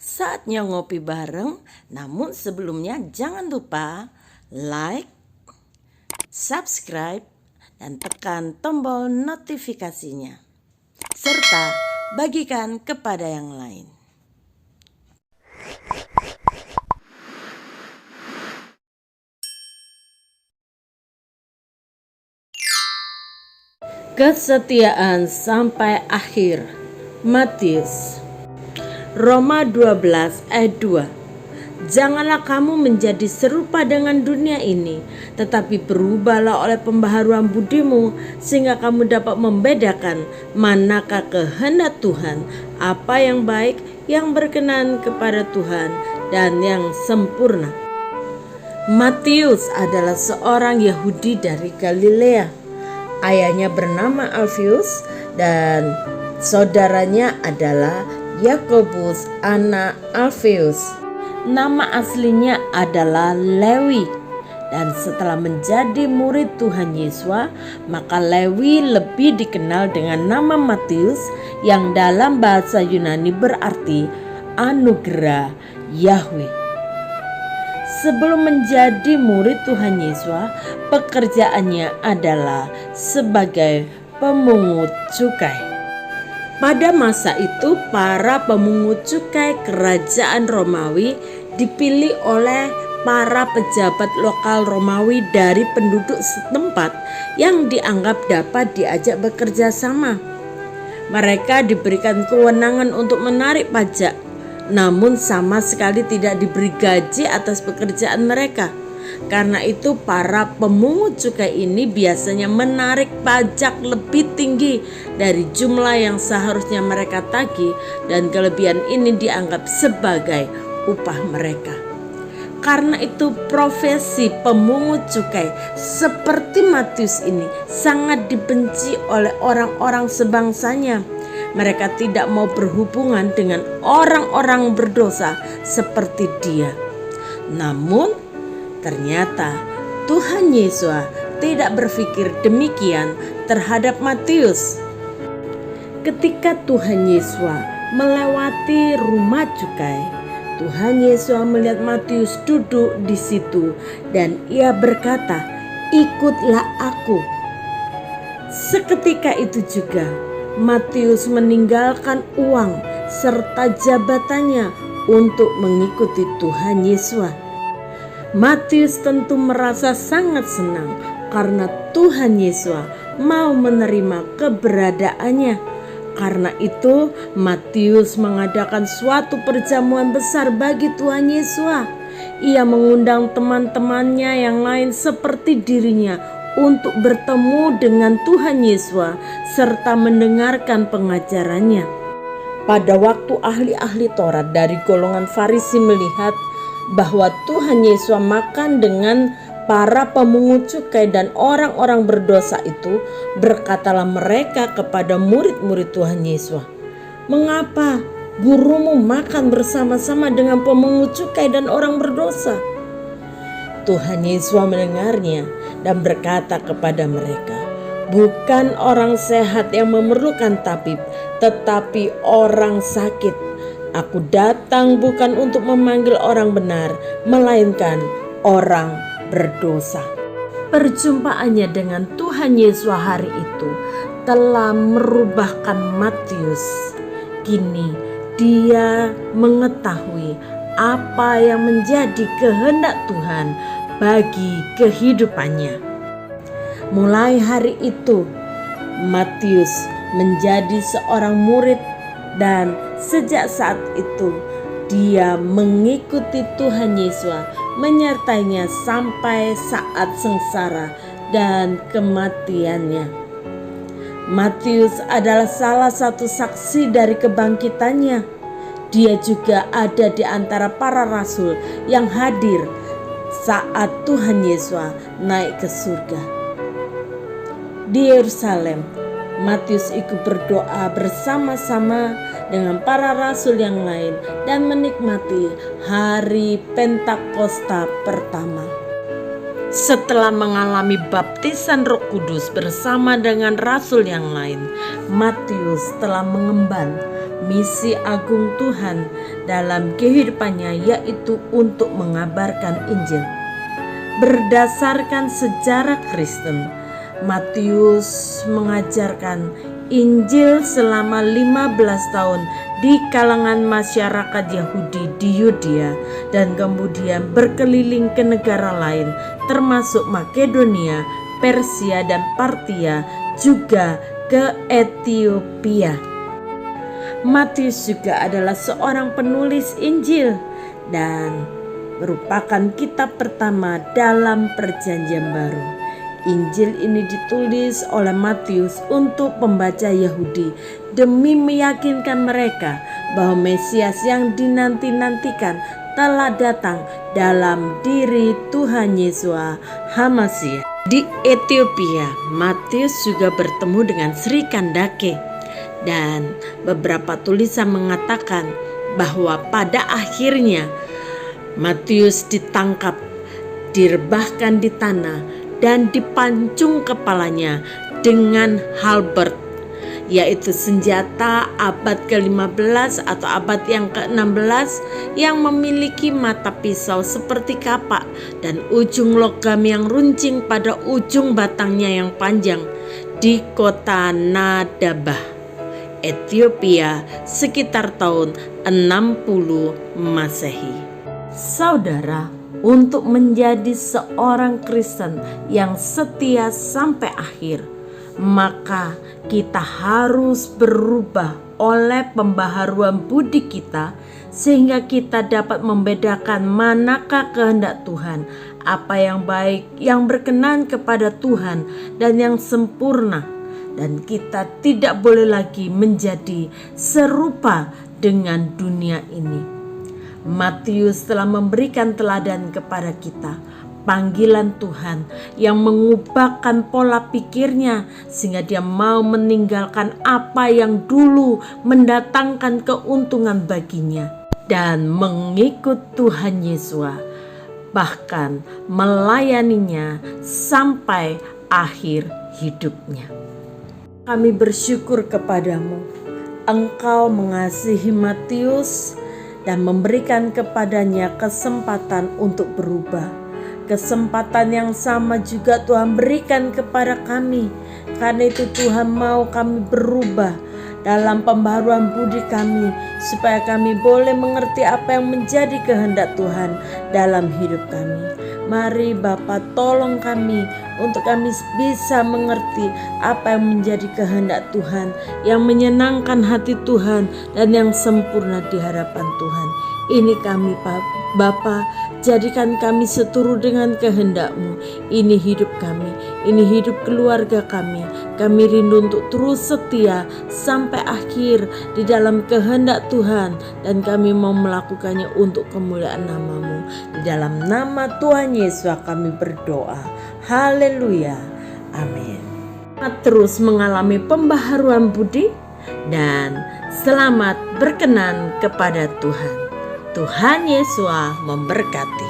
Saatnya ngopi bareng, namun sebelumnya jangan lupa like, subscribe, dan tekan tombol notifikasinya. Serta bagikan kepada yang lain. Kesetiaan sampai akhir. Matius. Roma 12 ayat 2. Janganlah kamu menjadi serupa dengan dunia ini, tetapi berubahlah oleh pembaharuan budimu, sehingga kamu dapat membedakan manakah kehendak Tuhan, apa yang baik, yang berkenan kepada Tuhan, dan yang sempurna. Matius adalah seorang Yahudi dari Galilea. Ayahnya bernama Alfius dan saudaranya adalah Yakobus anak Alfius. Nama aslinya adalah Lewi. Dan setelah menjadi murid Tuhan Yesus, maka Lewi lebih dikenal dengan nama Matius yang dalam bahasa Yunani berarti anugerah Yahweh. Sebelum menjadi murid Tuhan Yesus, pekerjaannya adalah sebagai pemungut cukai. Pada masa itu, para pemungut cukai kerajaan Romawi dipilih oleh para pejabat lokal Romawi dari penduduk setempat yang dianggap dapat diajak bekerja sama. Mereka diberikan kewenangan untuk menarik pajak, namun sama sekali tidak diberi gaji atas pekerjaan mereka. Karena itu para pemungut cukai ini biasanya menarik pajak lebih tinggi dari jumlah yang seharusnya mereka tagih, dan kelebihan ini dianggap sebagai upah mereka. Karena itu profesi pemungut cukai seperti Matius ini sangat dibenci oleh orang-orang sebangsanya. Mereka tidak mau berhubungan dengan orang-orang berdosa seperti dia. Namun ternyata Tuhan Yesus tidak berpikir demikian terhadap Matius. Ketika Tuhan Yesus melewati rumah cukai, Tuhan Yesus melihat Matius duduk di situ dan ia berkata, "Ikutlah aku." Seketika itu juga Matius meninggalkan uang serta jabatannya untuk mengikuti Tuhan Yesus. Matius tentu merasa sangat senang karena Tuhan Yesus mau menerima keberadaannya. Karena itu Matius mengadakan suatu perjamuan besar bagi Tuhan Yesus. Ia mengundang teman-temannya yang lain seperti dirinya untuk bertemu dengan Tuhan Yesus serta mendengarkan pengajarannya. Pada waktu ahli-ahli Taurat dari golongan Farisi melihat bahwa Tuhan Yesus makan dengan para pemungut cukai dan orang-orang berdosa itu, berkatalah mereka kepada murid-murid Tuhan Yesus, "Mengapa gurumu makan bersama-sama dengan pemungut cukai dan orang berdosa?" Tuhan Yesus mendengarnya dan berkata kepada mereka, "Bukan orang sehat yang memerlukan tabib, tetapi orang sakit. Aku datang bukan untuk memanggil orang benar, melainkan orang berdosa." Perjumpaannya dengan Tuhan Yesus hari itu telah merubahkan Matius. Kini dia mengetahui apa yang menjadi kehendak Tuhan bagi kehidupannya. Mulai hari itu, Matius menjadi seorang murid, dan sejak saat itu dia mengikuti Tuhan Yesus, menyertainya sampai saat sengsara dan kematiannya. Matius adalah salah satu saksi dari kebangkitannya. Dia juga ada di antara para rasul yang hadir saat Tuhan Yesus naik ke surga. Di Yerusalem, Matius ikut berdoa bersama-sama dengan para rasul yang lain dan menikmati hari Pentakosta pertama. Setelah mengalami baptisan Roh Kudus bersama dengan rasul yang lain, Matius telah mengemban misi agung Tuhan dalam kehidupannya, yaitu untuk mengabarkan Injil. Berdasarkan sejarah Kristen, Matius mengajarkan Injil selama 15 tahun di kalangan masyarakat Yahudi di Yudea dan kemudian berkeliling ke negara lain termasuk Makedonia, Persia dan Partia, juga ke Ethiopia. Matius juga adalah seorang penulis Injil dan merupakan kitab pertama dalam Perjanjian Baru. Injil ini ditulis oleh Matius untuk pembaca Yahudi demi meyakinkan mereka bahwa Mesias yang dinanti-nantikan telah datang dalam diri Tuhan Yesus HaMasiah. Di Ethiopia, Matius juga bertemu dengan Sri Kandake, dan beberapa tulisan mengatakan bahwa pada akhirnya Matius ditangkap, direbahkan di tanah, dan dipancung kepalanya dengan halberd, yaitu senjata abad ke-15 atau abad yang ke-16 yang memiliki mata pisau seperti kapak dan ujung logam yang runcing pada ujung batangnya yang panjang, di kota Nadabah, Ethiopia, sekitar tahun 60 Masehi. Saudara, untuk menjadi seorang Kristen yang setia sampai akhir, maka kita harus berubah oleh pembaharuan budi kita, sehingga kita dapat membedakan manakah kehendak Tuhan, apa yang baik, yang berkenan kepada Tuhan, dan yang sempurna. Dan kita tidak boleh lagi menjadi serupa dengan dunia ini. Matius telah memberikan teladan kepada kita, panggilan Tuhan yang mengubahkan pola pikirnya sehingga dia mau meninggalkan apa yang dulu mendatangkan keuntungan baginya dan mengikut Tuhan Yesus, bahkan melayaninya sampai akhir hidupnya. Kami bersyukur kepadamu, Engkau mengasihi Matius dan memberikan kepadanya kesempatan untuk berubah. Kesempatan yang sama juga Tuhan berikan kepada kami. Karena itu Tuhan mau kami berubah dalam pembaharuan budi kami, supaya kami boleh mengerti apa yang menjadi kehendak Tuhan dalam hidup kami. Mari Bapa, tolong kami untuk kami bisa mengerti apa yang menjadi kehendak Tuhan, yang menyenangkan hati Tuhan dan yang sempurna di hadapan Tuhan. Ini kami Bapa, jadikan kami seturut dengan kehendak-Mu. Ini hidup kami, ini hidup keluarga kami. Kami rindu untuk terus setia sampai akhir di dalam kehendak Tuhan, dan kami mau melakukannya untuk kemuliaan nama-Mu. Di dalam nama Tuhan Yesus kami berdoa. Haleluya. Amin. Terus mengalami pembaharuan budi dan selamat berkenan kepada Tuhan. Tuhan Yesus memberkati.